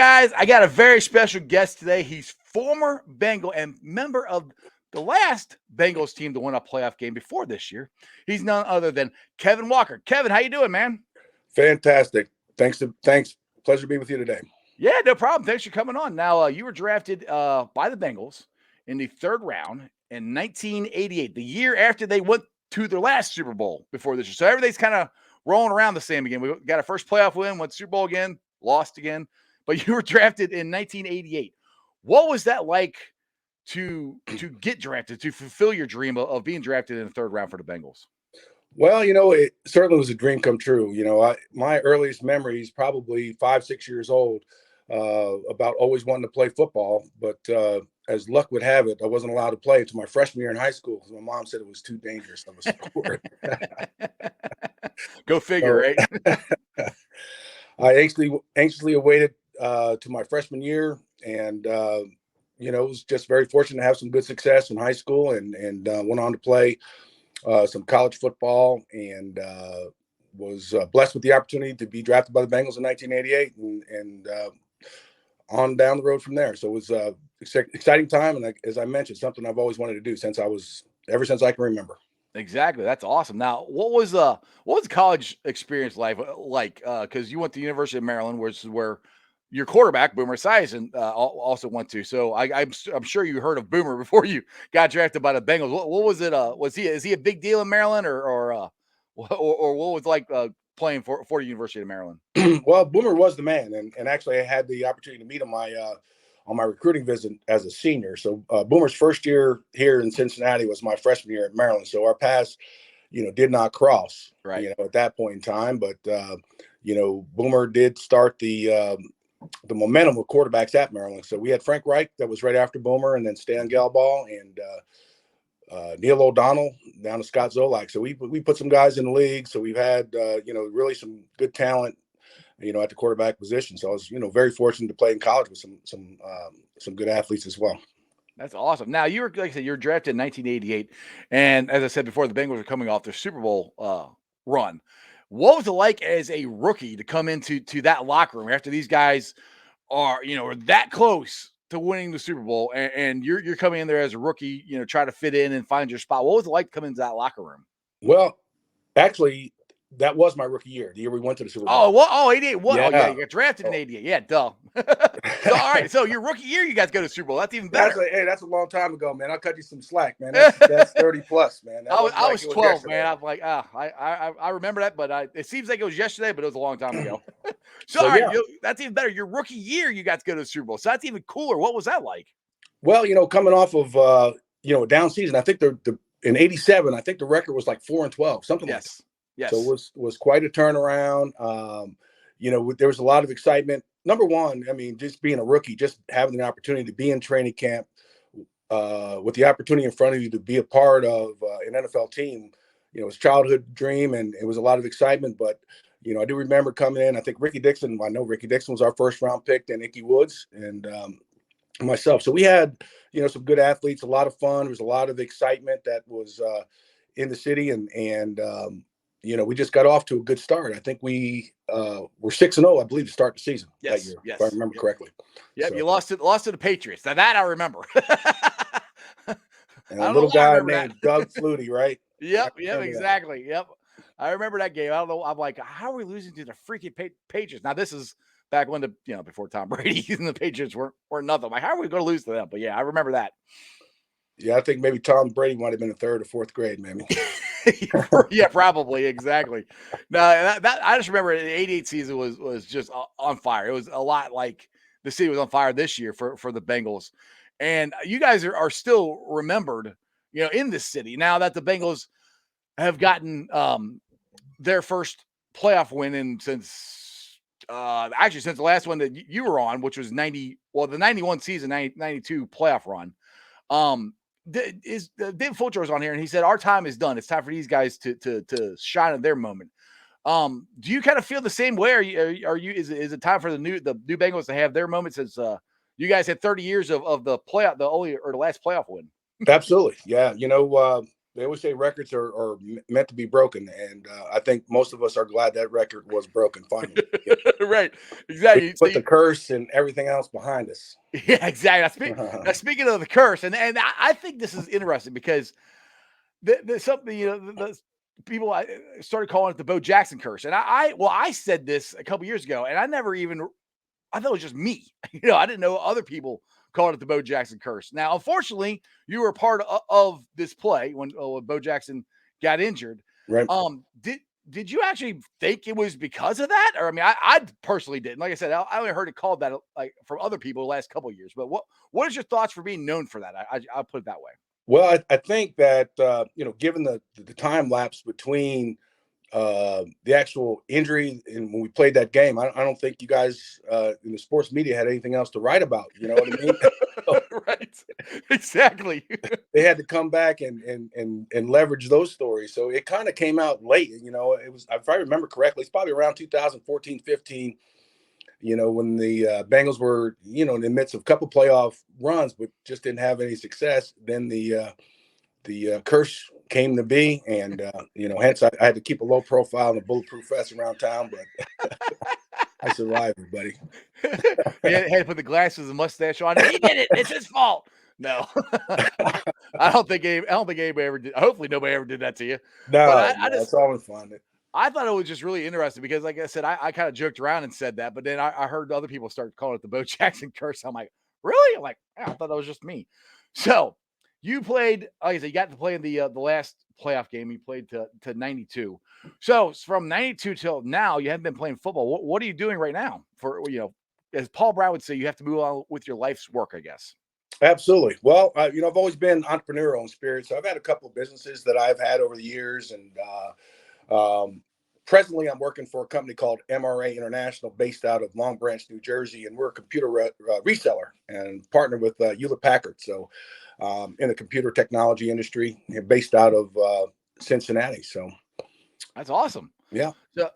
guys, I got a very special guest today. He's former Bengal and member of the last Bengals team to win a playoff game before this year. He's none other than Kevin Walker. Kevin, how you doing, man? Fantastic. Thanks. Pleasure to be with you today. Yeah, no problem. Thanks for coming on. Now, you were drafted by the Bengals in the third round in 1988, the year after they went to their last Super Bowl before this year. So everything's kind of rolling around the same again. We got our first playoff win, went Super Bowl again, lost again. But you were drafted in 1988. What was that like to get drafted, to fulfill your dream of being drafted in the third round for the Bengals? Well, it certainly was a dream come true. My earliest memories, probably 5, 6 years old, about always wanting to play football. But as luck would have it, I wasn't allowed to play until my freshman year in high school because my mom said it was too dangerous of a sport. Go figure, right? I anxiously awaited to my freshman year, and it was just very fortunate to have some good success in high school, and went on to play some college football, and was blessed with the opportunity to be drafted by the Bengals in 1988, and on down the road from there. So it was exciting time, and as I mentioned, something I've always wanted to do ever since I can remember. Exactly. That's awesome. Now, what was college experience like? Because you went to the University of Maryland, which is where your quarterback Boomer Esiason also went to. So I'm sure you heard of Boomer before you got drafted by the Bengals. What was it? Is he a big deal in Maryland, or what was like playing for the University of Maryland? Well, Boomer was the man, and actually I had the opportunity to meet him on my recruiting visit as a senior. So Boomer's first year here in Cincinnati was my freshman year at Maryland. So our paths, did not cross, right, at that point in time. But Boomer did start the momentum of quarterbacks at Maryland. So we had Frank Reich that was right after Boomer, and then Stan Galball and Neil O'Donnell down to Scott Zolak. So we put some guys in the league. So we've had really some good talent at the quarterback position. So I was, very fortunate to play in college with some good athletes as well. That's awesome. Now, you were, like I said, you were drafted in 1988. And as I said before, the Bengals were coming off their Super Bowl run. What was it like as a rookie to come into that locker room after these guys are that close to winning the Super Bowl, and you're coming in there as a rookie, try to fit in and find your spot? What was it like to come into that locker room? Well, actually, that was my rookie year, the year we went to the Super Bowl. Oh, 88. What? Yeah. Oh, yeah, you got drafted in 88. Yeah, duh. So, all right, so your rookie year, you guys go to the Super Bowl. That's even better. That's a long time ago, man. I'll cut you some slack, man. That's 30 plus, man. I was 12, man. I was like, I remember that, but it seems like it was yesterday, but it was a long time ago. So all right, that's even better. Your rookie year, you got to go to the Super Bowl. So that's even cooler. What was that like? Well, coming off of a down season, I think in '87, I think the record was like 4-12, something like that. Yes. So it was quite a turnaround. There was a lot of excitement. Number one, I mean, just being a rookie, just having the opportunity to be in training camp, with the opportunity in front of you to be a part of an NFL team, it was a childhood dream, and it was a lot of excitement. But I do remember coming in. I think Ricky Dixon was our first round pick, then Ickey Woods and myself. So we had some good athletes, a lot of fun. There was a lot of excitement that was in the city, and we just got off to a good start. I think we were 6-0, I believe, to start the season that year, if I remember correctly. Yep, so. You lost to the Patriots. Now that I remember. And a little guy named Doug Flutie, right? Yep, exactly. That. Yep. I remember that game. I don't know. I'm like, how are we losing to the freaking Patriots? Now, this is back when before Tom Brady and the Patriots weren't nothing. I'm like, how are we going to lose to them? But yeah, I remember that. Yeah, I think maybe Tom Brady might have been in 3rd or 4th grade, maybe. Yeah, probably, exactly. No, that I just remember the '88 season was just on fire. It was a lot like the city was on fire this year for the Bengals, and you guys are still remembered, in this city now that the Bengals have gotten their first playoff win since the last one that you were on, which was the 91 season, 92 playoff run. Dave Fulcher was on here and he said, our time is done. It's time for these guys to shine at their moment. Do you kind of feel the same way? Is it time for the new Bengals to have their moment since you guys had 30 years of the playoff, the last playoff win? Absolutely. Yeah. they always say records are meant to be broken, and I think most of us are glad that record was broken finally. Yeah. Right. We Exactly. So put the curse and everything else behind us. yeah, exactly. Speaking of the curse, and I think this is interesting because the something the people started calling it the BoJackson curse, and I said this a couple years ago, and I thought it was just me. I didn't know other people called it the BoJackson curse. Now, unfortunately, you were a part of this play when BoJackson got injured. Right. Did you actually think it was because of that? Or I mean, I personally didn't. Like I said, I only heard it called that like from other people the last couple of years. But what is your thoughts for being known for that? I'll put it that way. Well, I think that given the time lapse between the actual injury and when we played that game, I don't think you guys in the sports media had anything else to write about. You know what I mean? Right. Exactly. They had to come back and leverage those stories. So it kind of came out late. It was, if I remember correctly, it's probably around 2014, 15. When the Bengals were, in the midst of a couple playoff runs, but just didn't have any success. Then the curse came to be, and hence I had to keep a low profile and a bulletproof vest around town, but I survived it, buddy. He had to put the glasses and mustache on. He did it. It's his fault. No, I don't think anybody ever did. Hopefully, nobody ever did that to you. But I just it's always fun. I thought it was just really interesting because, like I said, I kind of joked around and said that, but then I heard other people start calling it the BoJackson curse. I'm like, really? I'm like, yeah, I thought that was just me. So you played, like I said, you got to play in the last playoff game. You played to 92. So from 92 till now, you haven't been playing football. What are you doing right now? As Paul Brown would say, you have to move on with your life's work, I guess. Absolutely. Well, I've always been entrepreneurial in spirit, so I've had a couple of businesses that I've had over the years, and presently, I'm working for a company called MRA International, based out of Long Branch, New Jersey, and we're a computer reseller and partner with Hewlett Packard. So, in the computer technology industry, based out of Cincinnati. So, that's awesome. Yeah.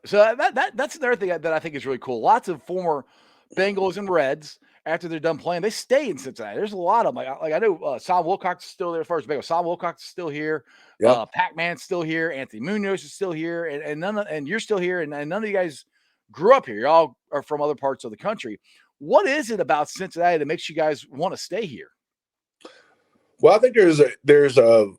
So that's another thing that I think is really cool. Lots of former Bengals and Reds, after they're done playing, they stay in Cincinnati. There's a lot of them. Like I know Sam Wilcox is still there first. Sam Wilcox is still here. Yeah. Pac-Man's still here. Anthony Munoz is still here, and you're still here. And none of you guys grew up here. You all are from other parts of the country. What is it about Cincinnati that makes you guys want to stay here? Well, I think there's a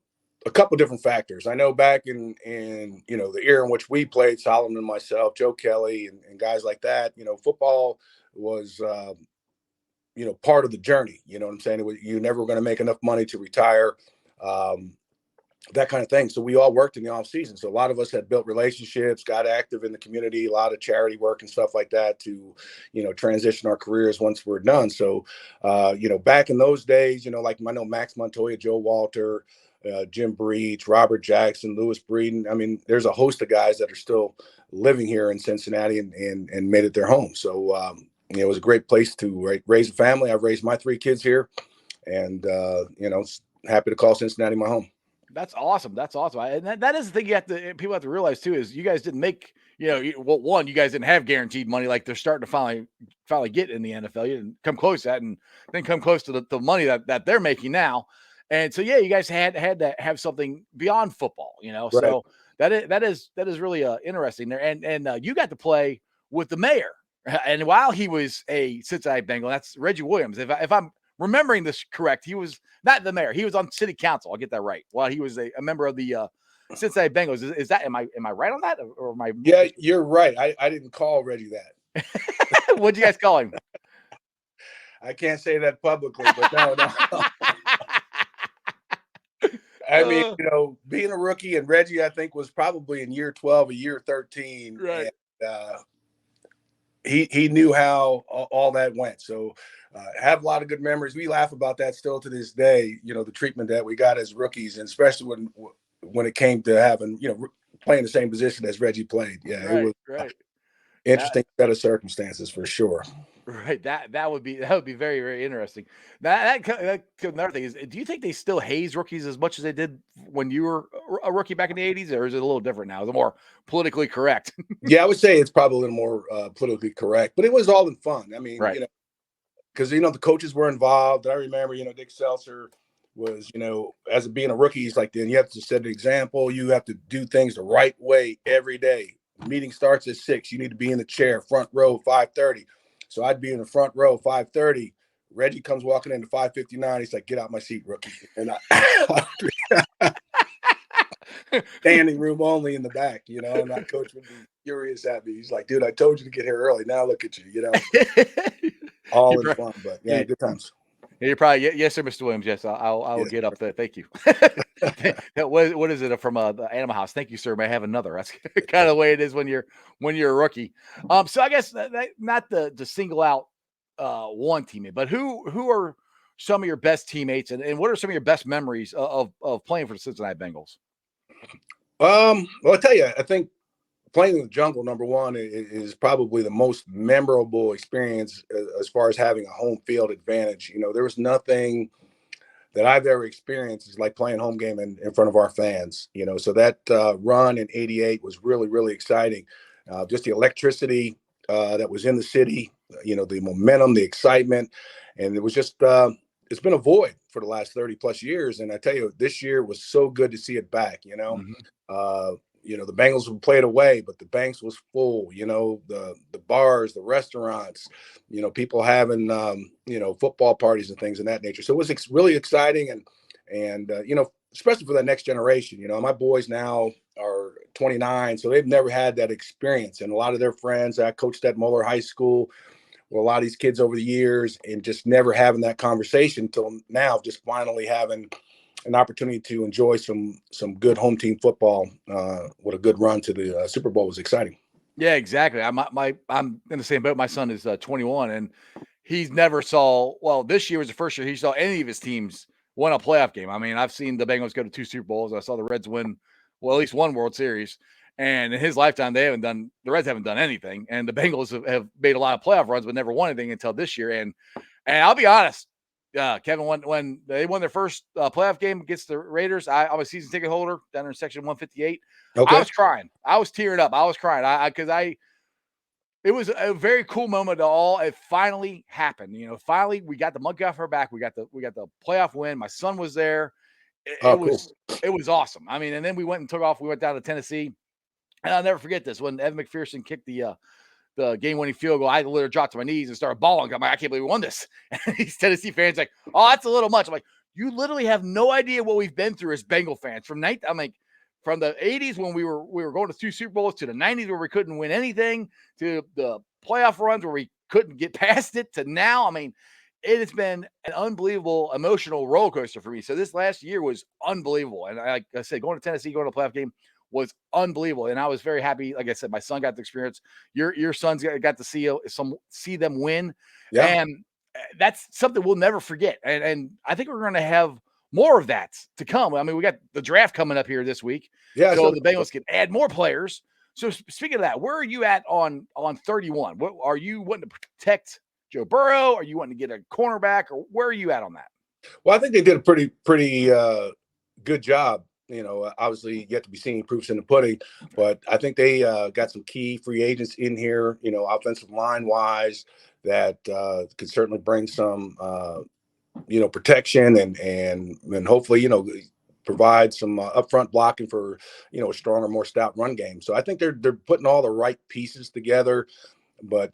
couple different factors. I know back in the era in which we played, Solomon and myself, Joe Kelly, and guys like that. Football was part of the journey. You know what I'm saying? You're never going to make enough money to retire, that kind of thing. So we all worked in the off season. So a lot of us had built relationships, got active in the community, a lot of charity work and stuff like that to, transition our careers once we're done. So, back in those days, like I know Max Montoya, Joe Walter, Jim Breach, Robert Jackson, Lewis Breeden. I mean, there's a host of guys that are still living here in Cincinnati and made it their home. So, it was a great place to raise a family. I've raised my 3 kids here, and happy to call Cincinnati my home. That's awesome. That's awesome. And that is the thing people have to realize too, is you guys didn't make, one, you guys didn't have guaranteed money like they're starting to finally get in the NFL. You didn't come close to that, and then come close to the money that they're making now. And so, yeah, you guys had to have something beyond football, Right. So that is really interesting there. And you got to play with the mayor. And while he was a Cincinnati Bengal, that's Reggie Williams. If I'm remembering this correct, he was not the mayor. He was on city council. I'll get that right. While he was a member of the Cincinnati Bengals. Is that, am I right on that? Or am I? Yeah, you're right. I didn't call Reggie that. What'd you guys call him? I can't say that publicly, but no. I mean, being a rookie, and Reggie, I think, was probably in year 12 or year 13. Right. And, he knew how all that went. So have a lot of good memories. We laugh about that still to this day, the treatment that we got as rookies, and especially when it came to having, playing the same position as Reggie played. Yeah, right, it was right. Interesting set of circumstances for sure. Right. That would be very, very interesting. That's another thing is, do you think they still haze rookies as much as they did when you were a rookie back in the 80s, or is it a little different now? Is it more politically correct? Yeah, I would say it's probably a little more politically correct, but it was all in fun. I mean, right. because the coaches were involved. I remember, Dick Seltzer was, as being a rookie, he's like, then you have to set an example. You have to do things the right way every day. Meeting starts at 6. You need to be in the chair, front row, 5:30. So I'd be in the front row, 5:30. Reggie comes walking into 5:59. He's like, get out my seat, rookie. And standing room only in the back, and my coach would be furious at me. He's like, dude, I told you to get here early. Now look at you, all in fun. But yeah, good times. You're probably yes, sir, Mr. Williams. Yes, I will Yes, get sir. up there. Thank you. What is it from the Animal House? Thank you, sir. May I have another? That's kind of the way it is when you're a rookie. So I guess that not to single out one teammate, but who are some of your best teammates, and what are some of your best memories of playing for the Cincinnati Bengals? Well, I'll tell you, I think playing in the jungle, number one, is probably the most memorable experience as far as having a home field advantage. There was nothing that I've ever experienced is like playing home game in front of our fans. So that run in '88 was really, really exciting. Just the electricity that was in the city, the momentum, the excitement, and it was just it's been a void for the last 30 plus years. And I tell you, this year was so good to see it back. Uh, the Bengals would play it away, but the banks was full. The bars, the restaurants, people having football parties and things of that nature. So it was really exciting, and especially for that next generation. My boys now are 29, so they've never had that experience, and a lot of their friends. I coached at Moeller High School with a lot of these kids over the years, and just never having that conversation until now. Just finally having an opportunity to enjoy some good home team football with a good run to the Super Bowl was exciting. Yeah, exactly. I'm in the same boat. My son is 21, and he's never saw. Well, this year was the first year he saw any of his teams win a playoff game. I mean, I've seen the Bengals go to 2 Super Bowls. I saw the Reds win, well, at least one World Series. And in his lifetime, the Reds haven't done anything, and the Bengals have made a lot of playoff runs, but never won anything until this year. And I'll be honest, Kevin, when they won their first playoff game against the Raiders, I'm a season ticket holder down there in section 158. I Okay. was crying. I was tearing up. I was crying. Because it was a very cool moment. It finally happened. Finally we got the monkey off our back. We got the playoff win. My son was there. Oh, cool. It was awesome. I mean, and then we went and took off. We went down to Tennessee, and I'll never forget this when Evan McPherson kicked the game-winning field goal. I literally dropped to my knees and started bawling. I'm like, I can't believe we won this. And these Tennessee fans like, oh, that's a little much. I'm like, you literally have no idea what we've been through as Bengal fans from from the 80s when we were going to 2 Super Bowls to the 90s where we couldn't win anything to the playoff runs where we couldn't get past it to now. I mean, it has been an unbelievable emotional roller coaster for me. So this last year was unbelievable. And like I said, going to Tennessee, going to a playoff game was unbelievable. And I was very happy. Like I said, my son got the experience. Your son's got to see them win. Yeah. And that's something we'll never forget. And I think we're going to have more of that to come. I mean, we got the draft coming up here this week. Yeah. So the Bengals can add more players. So speaking of that, where are you at on 31? What are you wanting to protect Joe Burrow? Are you wanting to get a cornerback, or where are you at on that? Well, I think they did a pretty good job. Obviously yet to be seen, proofs in the pudding, but I think they got some key free agents in here, offensive line wise, that could certainly bring some, protection and hopefully, provide some upfront blocking for, a stronger, more stout run game. So I think they're putting all the right pieces together, but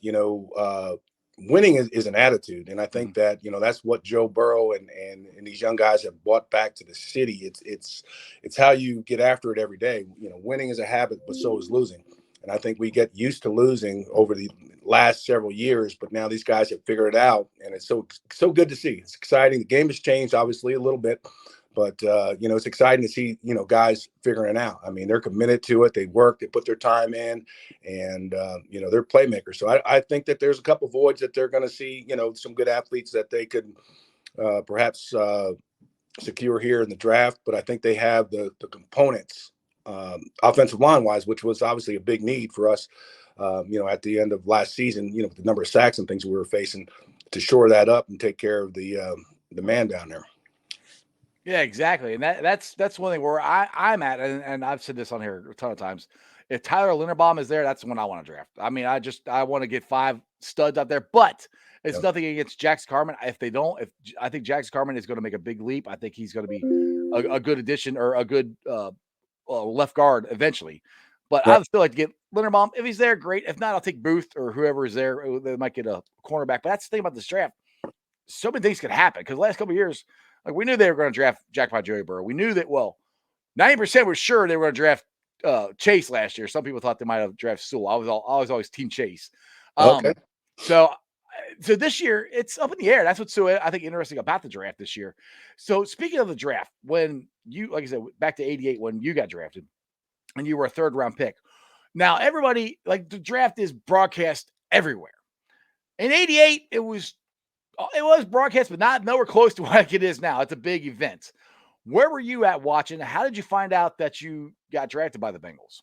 winning is an attitude, and I think that that's what Joe Burrow and these young guys have brought back to the city. It's how you get after it every day. Winning is a habit, but so is losing. And I think we get used to losing over the last several years, but now these guys have figured it out, and it's so good to see. It's exciting. The game has changed obviously a little bit, but it's exciting to see guys figuring it out. I mean, they're committed to it. They work. They put their time in, and they're playmakers. So I think that there's a couple voids that they're going to see. Some good athletes that they could perhaps secure here in the draft. But I think they have the components, offensive line wise, which was obviously a big need for us. At the end of last season, with the number of sacks and things we were facing, to shore that up and take care of the man down there. Yeah, exactly. And that's one thing where I'm at, and I've said this on here a ton of times. If Tyler Linderbaum is there, that's the one I want to draft. I mean, I want to get 5 studs out there. But It's Yep. nothing against Jax Carmen. If they don't, if I think Jax Carmen is going to make a big leap. I think he's going to be a good addition or a good left guard eventually. But I Right. would still like to get Linderbaum. If he's there, great. If not, I'll take Booth or whoever is there. They might get a cornerback. But that's the thing about this draft. So many things could happen because the last couple of years, like we knew they were going to draft Jackpot Joey Burrow. We knew that, 90% were sure they were going to draft Chase last year. Some people thought they might have drafted Sewell. I was always team Chase. Okay. So this year it's up in the air. That's what's so I think interesting about the draft this year. So speaking of the draft, when you, like I said, back to 88 when you got drafted and you were a third round pick. Now everybody, like, the draft is broadcast everywhere. In 88, it was broadcast, but not nowhere close to what it is now. It's a big event. Where were you at watching? How did you find out that you got drafted by the Bengals?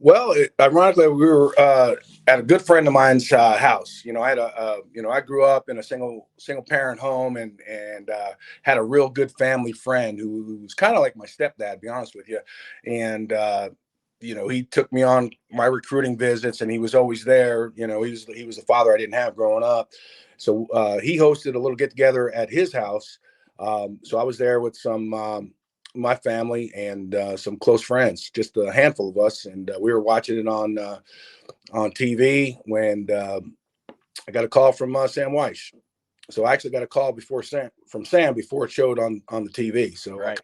Well, ironically, we were at a good friend of mine's house. I had I grew up in a single parent home, and had a real good family friend who was kind of like my stepdad, to be honest with you. And he took me on my recruiting visits, and he was always there. He was the father I didn't have growing up. So he hosted a little get together at his house. So I was there with some my family and some close friends, just a handful of us, and we were watching it on TV when I got a call from Sam Weiss. So I actually got a call from Sam before it showed on the TV. So Right.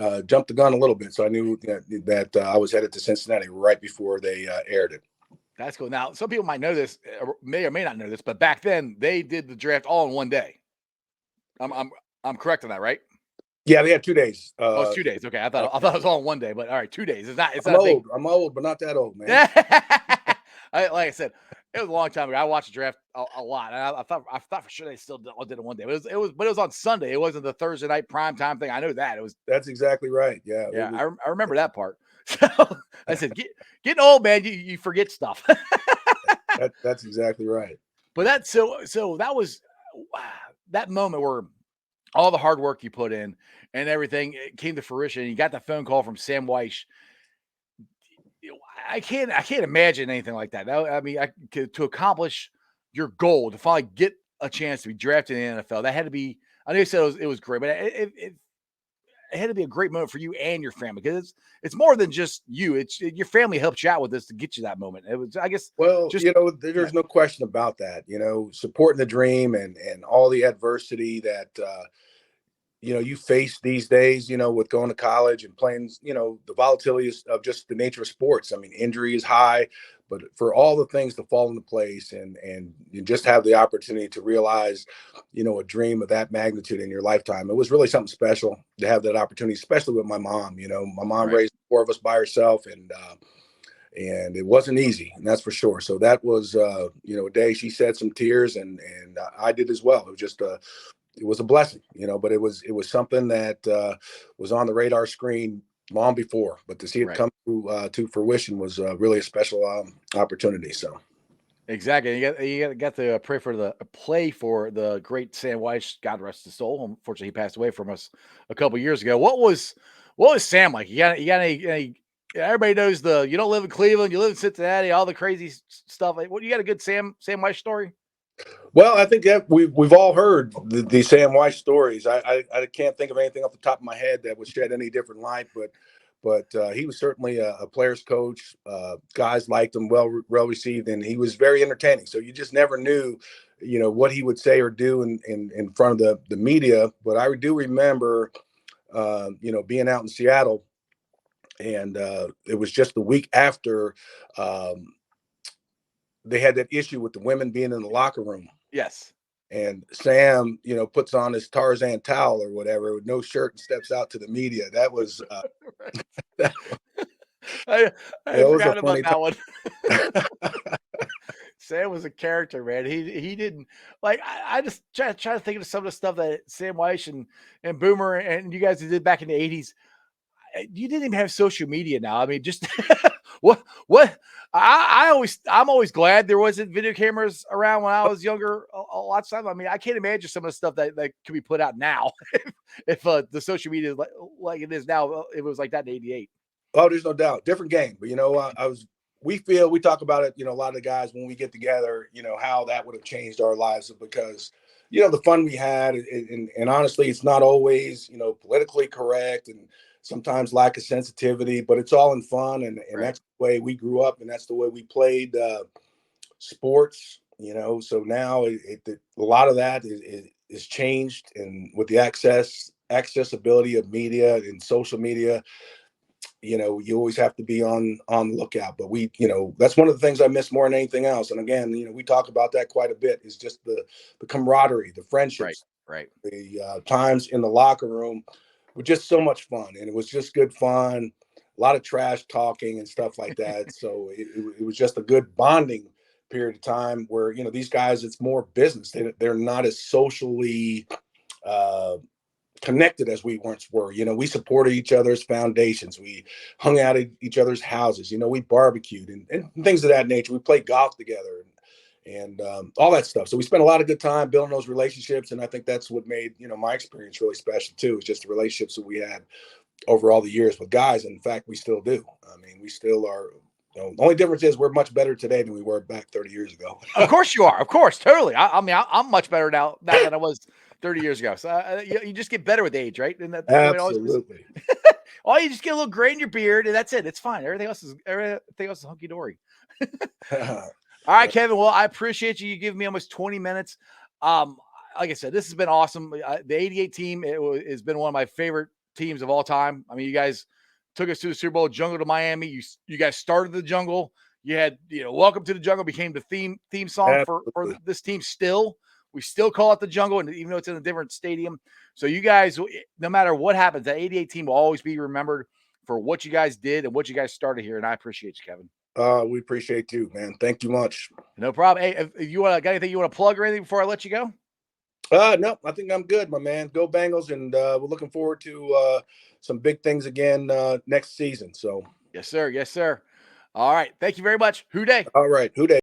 I jumped the gun a little bit. So I knew that I was headed to Cincinnati right before they aired it. That's cool. Now, some people might know this, may or may not know this, but back then they did the draft all in one day. I'm correct on that, right? Yeah, they had 2 days. Oh, it's 2 days. Okay, I thought it was all in one day, but all right, 2 days. It's I'm not a big. old. I'm old, but not that old, man. Like I said, it was a long time ago. I watched the draft a lot. And I thought for sure they still did it one day. But it was on Sunday. It wasn't the Thursday night prime time thing. I know that it was. That's exactly right. Yeah, Yeah, was, I remember that part. So I said, getting old, man, you forget stuff. that's exactly right. But so that was that moment where all the hard work you put in and everything came to fruition. You got that phone call from Sam Weiss. I can't imagine anything like that. I mean, to accomplish your goal, to finally get a chance to be drafted in the NFL, that had to be. I know you said it was great, but it had to be a great moment for you and your family, because it's more than just you. It's your family helped you out with this to get you that moment. It was, I guess, Well, just there's no question about that. Supporting the dream and all the adversity that you face these days. With going to college and playing. The volatility of just the nature of sports. I mean, injury is high, but for all the things to fall into place and you just have the opportunity to realize, a dream of that magnitude in your lifetime, it was really something special to have that opportunity, especially with my mom. My mom right. raised 4 of us by herself, and it wasn't easy, and that's for sure. So that was, a day she shed some tears, and I did as well. It was a blessing, but it was something that was on the radar screen long before. But to see it Right. come to fruition was really a special opportunity. So Exactly. You got to play for the great Sam Weiss, God rest his soul. Unfortunately, he passed away from us a couple years ago. What was Sam like? You got any everybody knows you don't live in Cleveland, you live in Cincinnati, all the crazy stuff. Like, what, you got a good Sam Weiss story? well, I think that we've all heard the Sam Weiss stories. I can't think of anything off the top of my head that would shed any different light, but he was certainly a player's coach. Guys liked him, well received, and he was very entertaining. So you just never knew, what he would say or do in front of the media. But I do remember, being out in Seattle, and it was just the week after they had that issue with the women being in the locker room. Yes. And Sam, puts on his Tarzan towel or whatever with no shirt and steps out to the media. That was that, I was a forgot about funny time. that one. Sam was a character, man. He didn't, like, I just try to think of some of the stuff that Sam Weiss and Boomer and you guys did back in the 80s. You didn't even have social media now. I mean, just what I'm always glad there wasn't video cameras around when I was younger a lot of time. I mean, I can't imagine some of the stuff that could be put out now if the social media is like it is now. It was like that in '88. Oh, there's no doubt, different game. But I was we talk about it, a lot of the guys when we get together, how that would have changed our lives because, the fun we had, and honestly, it's not always, politically correct and sometimes lack of sensitivity, but it's all in fun. And Right. that's the way we grew up and that's the way we played sports, so now a lot of that is changed. And with the accessibility of media and social media, you always have to be on the lookout. But that's one of the things I miss more than anything else. And again, we talk about that quite a bit, is just the camaraderie, the Right. friendships, Right. the times in the locker room were just so much fun. And it was just good fun, a lot of trash talking and stuff like that. So it was just a good bonding period of time where, these guys, it's more business. They're not as socially uh, connected as we once were. We supported each other's foundations. We hung out at each other's houses. We barbecued and things of that nature. We played golf together and all that stuff. So we spent a lot of good time building those relationships. And I think that's what made, my experience really special too, is just the relationships that we had over all the years with guys. And in fact, we still do. I mean, we still are. The only difference is we're much better today than we were back 30 years ago. Of course you are. Of course, totally. I mean, I'm much better now than I was 30 years ago. So you just get better with age, right? And that's the way it always is. Absolutely. Oh, you just get a little gray in your beard, and that's it. It's fine. Everything else is hunky dory. All right, Kevin. Well, I appreciate you. You giving me almost 20 minutes. Like I said, this has been awesome. The '88 team has been one of my favorite teams of all time. I mean, you guys took us to the Super Bowl, Jungle to Miami. You guys started the Jungle. You had, Welcome to the Jungle became the theme song for this team. Still, we still call it the Jungle, and even though it's in a different stadium. So you guys, no matter what happens, that '88 team will always be remembered for what you guys did and what you guys started here. And I appreciate you, Kevin. We appreciate you, man. Thank you much. No problem. Hey, if you got anything you want to plug or anything before I let you go? No, I think I'm good, my man. Go Bengals, and we're looking forward to some big things again next season. So, Yes, sir. Yes, sir. All right. Thank you very much. Who day? all right, who day?